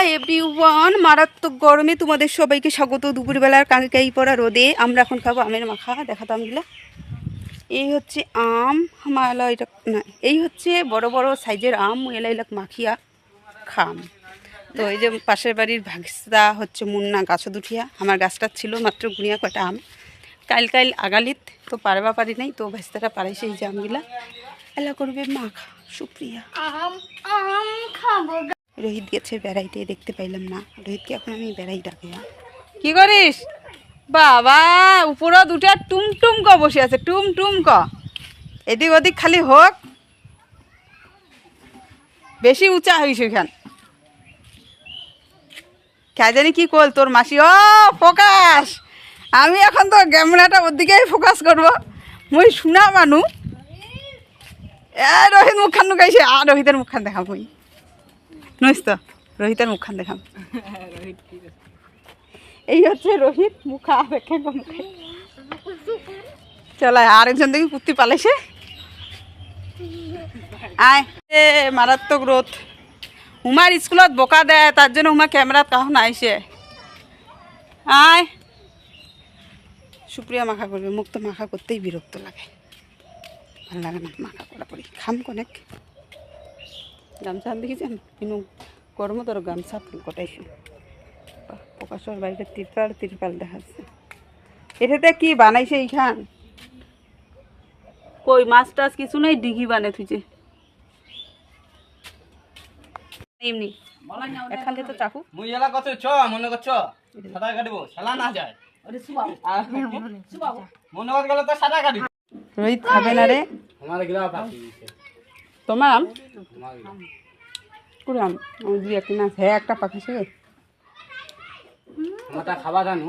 Hi everyone, মারাত্মক গরমে তোমাদের সবাইকে স্বাগত। দুপুরবেলার কাঁকাই পড়া রোদে আমরা এখন খাবো আমের মাখা। দেখাতাম গিলা, এই হচ্ছে আম হামালা, এটা না, এই হচ্ছে বড় বড় সাইজের আম, এলা এলাক মাখিয়া খাম। তো এই যে পাশের বাড়ির ভাগসা হচ্ছে মুন্না গাছ দুঠিয়া, আমার গাছটা ছিল মাত্র গুনিয়া কটা আম, কাইল কাইল আগালিত তো পারবা পারি নাই, তো ভাস্তাটা পারাইছে এই যে আমগুলা এলা করবে মাখা। সুপ্রিয়া রোহিত গেছে বেড়াইতে, দেখতে পাইলাম না রোহিতকে, এখন আমি বেড়াই ডাকি। কি করিস বাবা? উপরও দুটা টুমটুম ক বসে আছে, টুমটুম ক, এদিক ওদিক খালি হোক, বেশি উঁচা হইস ওইখান। কে জানি কি কল তোর মাসি। ও ফোকাস, আমি এখন তো ক্যামেরাটা ওর দিকেই ফোকাস করবো, মুই শোনা মানু। এ রোহিত মুখখান নুকাইছে, আর রোহিতের মুখখান দেখাম মুই, নইস তো রোহিতের মুখখান দেখাম। এই হচ্ছে রোহিত মুখা দেখে চলায়, আরেকজন দেখি কুত্তি পালাইছে। আয় এ মারাত্মক রোদ, উমার স্কুলত বোকা দেয়, তার জন্য উমা ক্যামেরাত কাহন আইসে। আয় সুপ্রিয়া মাখা করবে, মুখ তো মাখা করতেই বিরক্ত লাগে, ভালো লাগে না মাখা করা পড়ি। খাম কনেক গামছা দেখেছেন কিন্তু গরমও তোর গামছা ফুল কটাইছে। প্রকাশের বাড়িতে তিরপাল দেখাচ্ছে। এটাতে কি বানাইছে এইখান? কই মাছ টাছ কিছু নেই, ডিঘি বানাই থুইছে এমনি। এখান থেকে তো চাকু মুই এলা কত চ মনে করছ সাদা কাটিব শালা না যায় মনে কর গেল তো সাদা কাটিব। রোহিত খাবে না রে, আমার গিলা পাকি দিছে তোমার আম তোমার গিলা কুড়াম দুই একটা না, হ্যাঁ একটা পাখিছে। আমারটা খাবা জানো।